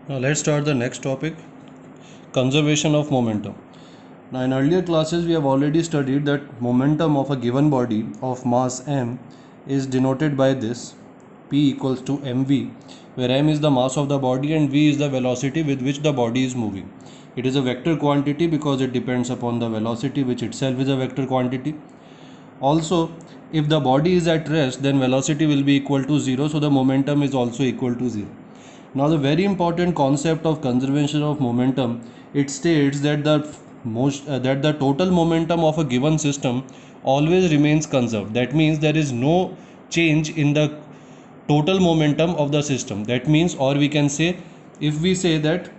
Now let's start the next topic, conservation of momentum. Now in earlier classes we have already studied that momentum of a given body of mass m is denoted by this p equals to mv, where m is the mass of the body and v is the velocity with which the body is moving. It is a vector quantity because it depends upon the velocity, which itself is a vector quantity. Also, if the body is at rest, then velocity will be equal to 0, so the momentum is also equal to 0. Now, the very important concept of conservation of momentum, it states that the total momentum of a given system always remains conserved. That means there is no change in the total momentum of the system. That means, or we can say, if we say that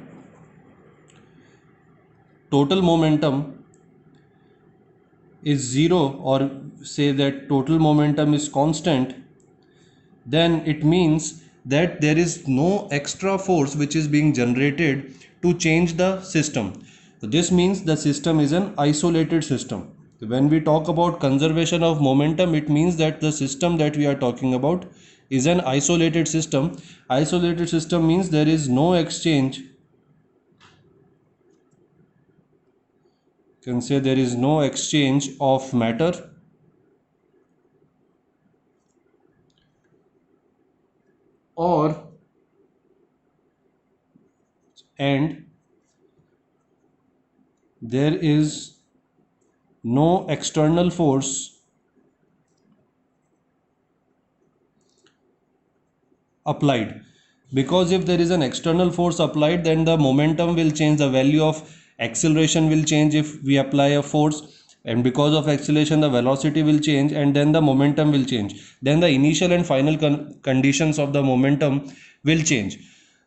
total momentum is 0, or say that total momentum is constant, then it means that there is no extra force which is being generated to change the system. So this means the system is an isolated system. When we talk about conservation of momentum, it means that the system that we are talking about is an isolated system. Isolated system means there is no exchange. You can say there is no exchange of matter or and there is no external force applied, because if there is an external force applied, then the momentum will change, the value of acceleration will change if we apply a force, and because of acceleration the velocity will change, and then the momentum will change, then the initial and final conditions of the momentum will change.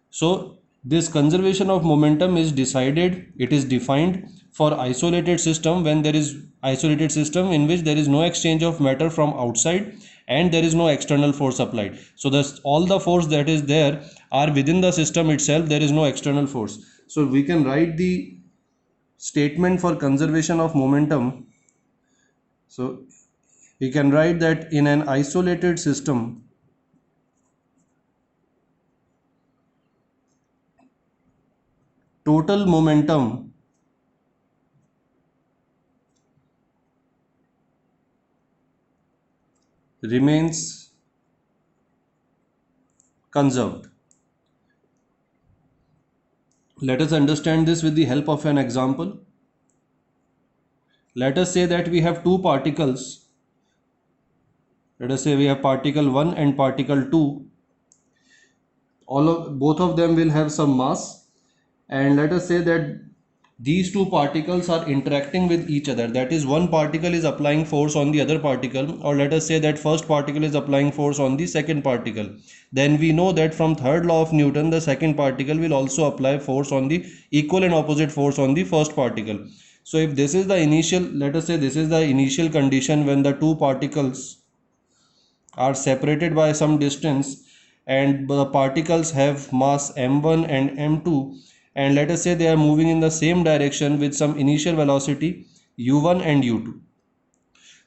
So this conservation of momentum is decided, it is defined for isolated system, when there is isolated system in which there is no exchange of matter from outside and there is no external force applied. So thus all the force that is there are within the system itself, there is no external force. So we can write the statement for conservation of momentum. So we can write that in an isolated system, total momentum remains conserved. Let us understand this with the help of an example. Let us say that we have two particles. Let us say we have particle 1 and particle 2. Both of them will have some mass, and let us say that these two particles are interacting with each other. That is, one particle is applying force on the other particle, or let us say that first particle is applying force on the second particle. Then we know that from third law of Newton, the second particle will also apply force on the equal and opposite force on the first particle. So if this is the initial, let us say this is the initial condition when the two particles are separated by some distance, and the particles have mass m1 and m2, and let us say they are moving in the same direction with some initial velocity u1 and u2.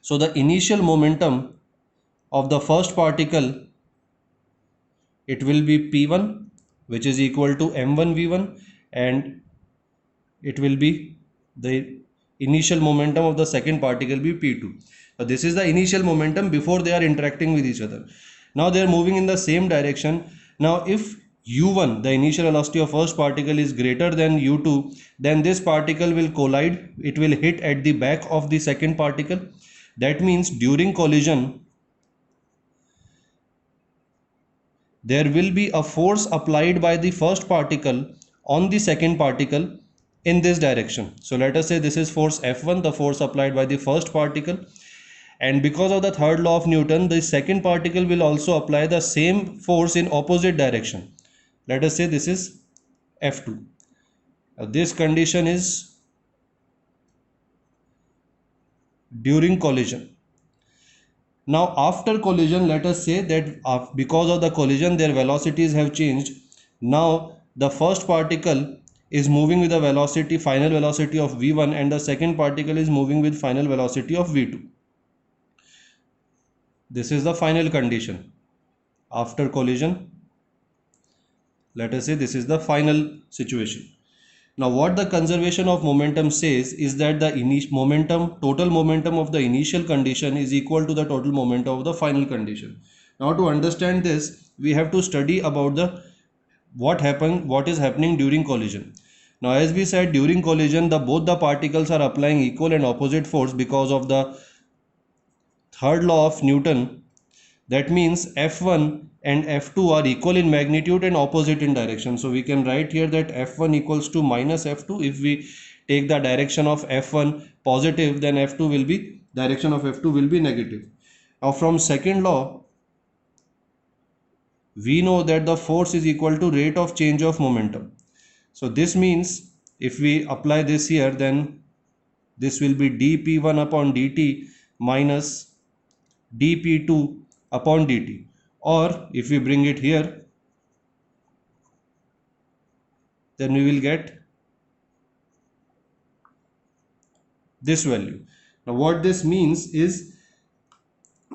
So the initial momentum of the first particle, it will be p1, which is equal to m1 v1, and it will be the initial momentum of the second particle be p2. So this is the initial momentum before they are interacting with each other. Now they are moving in the same direction. Now if u1, the initial velocity of first particle, is greater than u2, then this particle will collide, it will hit at the back of the second particle. That means during collision there will be a force applied by the first particle on the second particle in this direction. So let us say this is force F1, the force applied by the first particle, and because of the third law of Newton, the second particle will also apply the same force in opposite direction. Let us say this is F2. Now, this condition is during collision. Now after collision, let us say that because of the collision their velocities have changed. Now the first particle is moving with the velocity, final velocity of v1, and the second particle is moving with final velocity of v2. This is the final condition after collision. Let us say this is the final situation. Now what the conservation of momentum says is that the total momentum of the initial condition is equal to the total momentum of the final condition. Now to understand this, we have to study about the what is happening during collision. Now as we said, during collision both the particles are applying equal and opposite force because of the third law of Newton. That means F1 and F2 are equal in magnitude and opposite in direction. So we can write here that F1 equals to minus F2. If we take the direction of F1 positive, then direction of F2 will be negative. Now from second law, we know that the force is equal to rate of change of momentum. So this means if we apply this here, then this will be dp1 upon dt minus dp2 upon dt. Or if we bring it here, then we will get this value. Now what this means is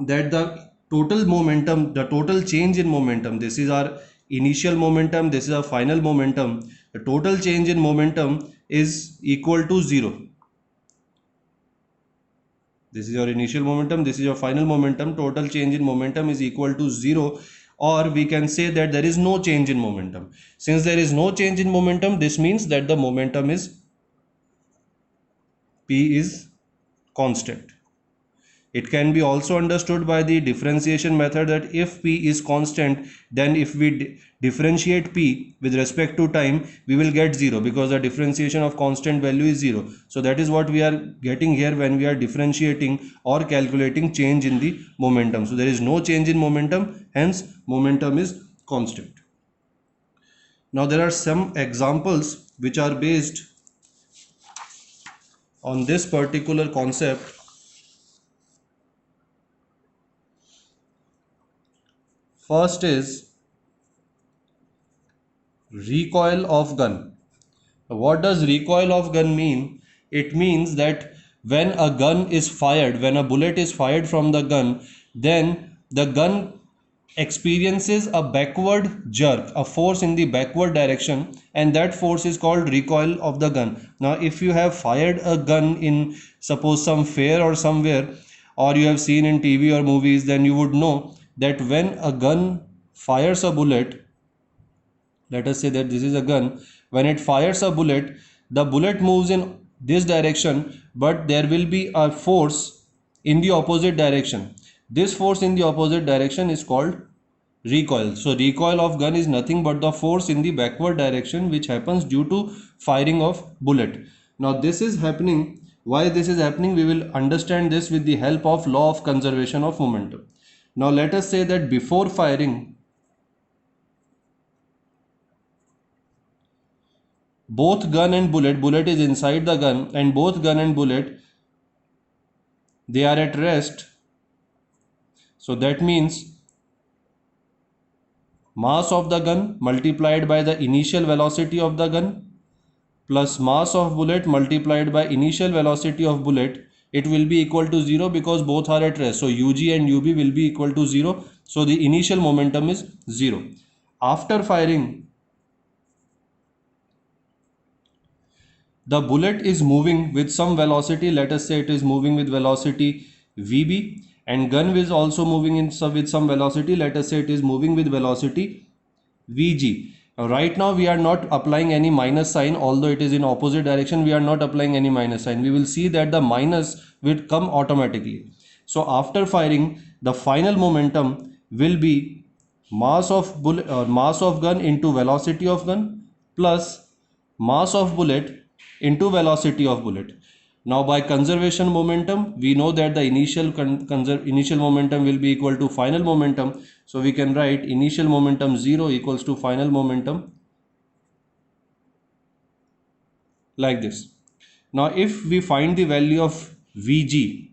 that the total change in momentum, this is our initial momentum, this is our final momentum, the total change in momentum is equal to 0. This is your initial momentum, this is your final momentum, total change in momentum is equal to 0, or we can say that there is no change in momentum. Since there is no change in momentum, this means that the momentum is P is constant. It can be also understood by the differentiation method that if P is constant, then if we differentiate P with respect to time, we will get 0 because the differentiation of constant value is 0. So that is what we are getting here when we are differentiating or calculating change in the momentum. So there is no change in momentum, hence momentum is constant. Now there are some examples which are based on this particular concept. First is recoil of gun. What does recoil of gun mean? It means that when a gun is fired, when a bullet is fired from the gun, then the gun experiences a backward jerk, a force in the backward direction, and that force is called recoil of the gun. Now if you have fired a gun in suppose some fair or somewhere, or you have seen in TV or movies, then you would know that when a gun fires a bullet, let us say that this is a gun, when it fires a bullet, the bullet moves in this direction, but there will be a force in the opposite direction. This force in the opposite direction is called recoil. So recoil of gun is nothing but the force in the backward direction which happens due to firing of bullet. Now this is happening. Why this is happening, we will understand this with the help of law of conservation of momentum. Now let us say that before firing, both gun and bullet is inside the gun, and both gun and bullet, they are at rest. So that means mass of the gun multiplied by the initial velocity of the gun plus mass of bullet multiplied by initial velocity of bullet, it will be equal to 0 because both are at rest. So UG and UB will be equal to 0. So the initial momentum is 0. After firing, the bullet is moving with some velocity. Let us say it is moving with velocity VB, and gun is also moving with some velocity. Let us say it is moving with velocity VG. Now, right now we are not applying any minus sign, although it is in opposite direction, we are not applying any minus sign. We will see that the minus will come automatically. So after firing, the final momentum will be mass of bullet or mass of gun into velocity of gun plus mass of bullet into velocity of bullet. Now by conservation momentum, we know that the initial momentum will be equal to final momentum. So we can write initial momentum 0 equals to final momentum like this. Now if we find the value of Vg,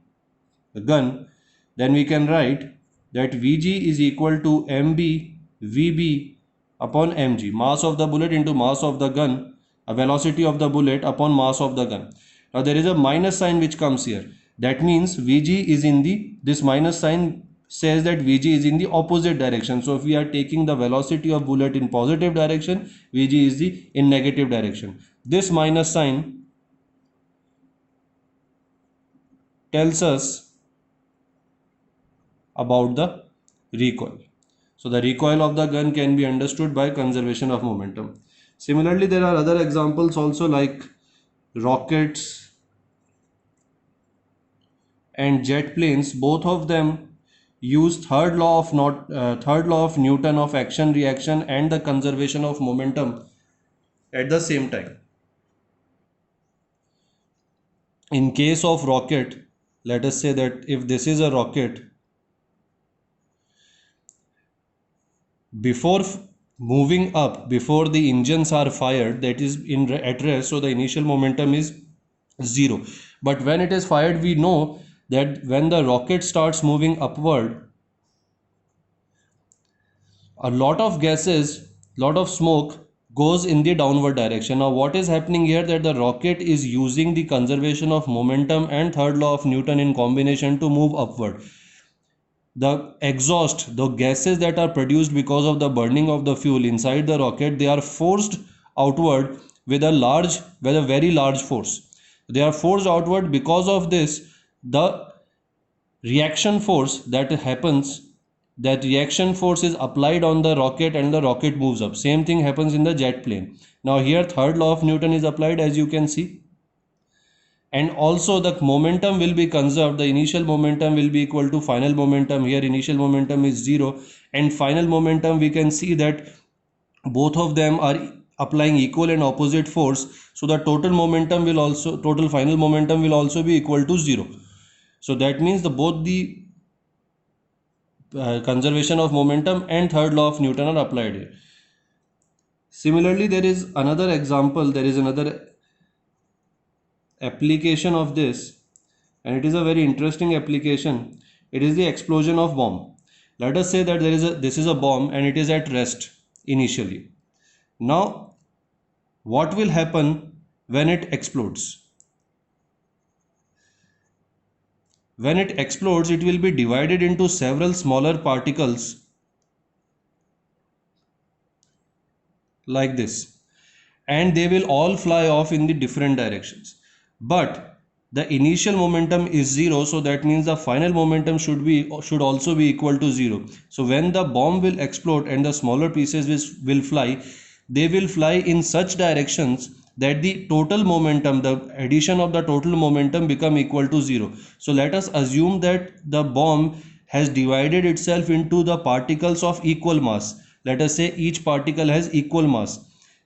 the gun, then we can write that Vg is equal to mb Vb upon mg, mass of the bullet into mass of the gun, a velocity of the bullet upon mass of the gun. Now there is a minus sign which comes here. That means Vg is in this minus sign says that Vg is in the opposite direction. So if we are taking the velocity of bullet in positive direction, Vg is in negative direction. This minus sign tells us about the recoil. So the recoil of the gun can be understood by conservation of momentum. Similarly, there are other examples also, like rockets and jet planes. Both of them use third law of Newton of action reaction and the conservation of momentum at the same time. In case of rocket, let us say that if this is a rocket, before moving up, before the engines are fired, that is at rest, so the initial momentum is 0. But when it is fired, we know that when the rocket starts moving upward, a lot of gases, lot of smoke goes in the downward direction. Now what is happening here, that the rocket is using the conservation of momentum and third law of Newton in combination to move upward. The exhaust, the gases that are produced because of the burning of the fuel inside the rocket, they are forced outward with a very large force. They are forced outward. Because of this, the reaction force that happens, that reaction force is applied on the rocket and the rocket moves up. Same thing happens in the jet plane. Now here third law of Newton is applied, as you can see, and also the momentum will be conserved. The initial momentum will be equal to final momentum. Here initial momentum is 0 and final momentum, we can see that both of them are applying equal and opposite force, so the total final momentum will also be equal to 0. So that means both the conservation of momentum and third law of Newton are applied here. Similarly, there is another example, there is another application of this, and it is a very interesting application. It is the explosion of bomb. Let us say that this is a bomb and it is at rest initially. Now what will happen when it explodes? When it explodes, it will be divided into several smaller particles like this, and they will all fly off in the different directions. But the initial momentum is 0, so that means the final momentum should also be equal to 0. So when the bomb will explode and the smaller pieces will fly, they will fly in such directions that the total momentum, the addition of the total momentum, become equal to 0. So let us assume that the bomb has divided itself into the particles of equal mass. Let us say each particle has equal mass.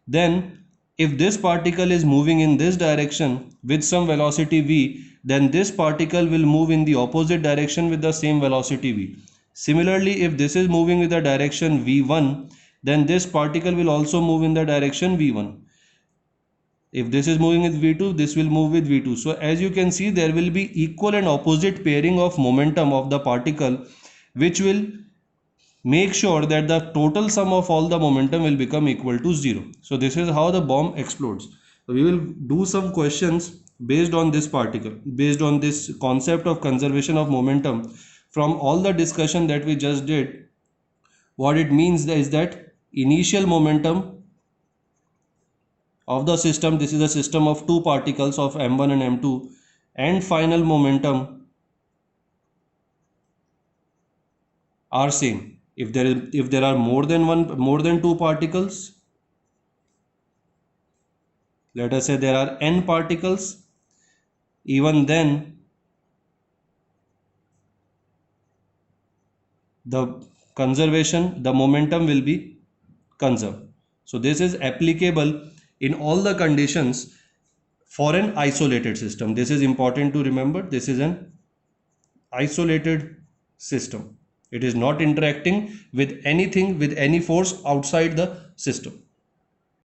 Then if this particle is moving in this direction with some velocity v, then this particle will move in the opposite direction with the same velocity v. Similarly, if this is moving with the direction v1, then this particle will also move in the direction v1. If this is moving with v2, this will move with v2. So as you can see, there will be equal and opposite pairing of momentum of the particle, which will make sure that the total sum of all the momentum will become equal to 0. So this is how the bomb explodes. So we will do some questions based on this based on this concept of conservation of momentum. From all the discussion that we just did, what it means is that initial momentum of the system, this is a system of two particles of m1 and m2, and final momentum are same. If there are more than two particles, let us say there are n particles, even then the momentum will be conserved. So this is applicable in all the conditions for an isolated system. This is important to remember. This is an isolated system. It is not interacting with anything, with any force outside the system.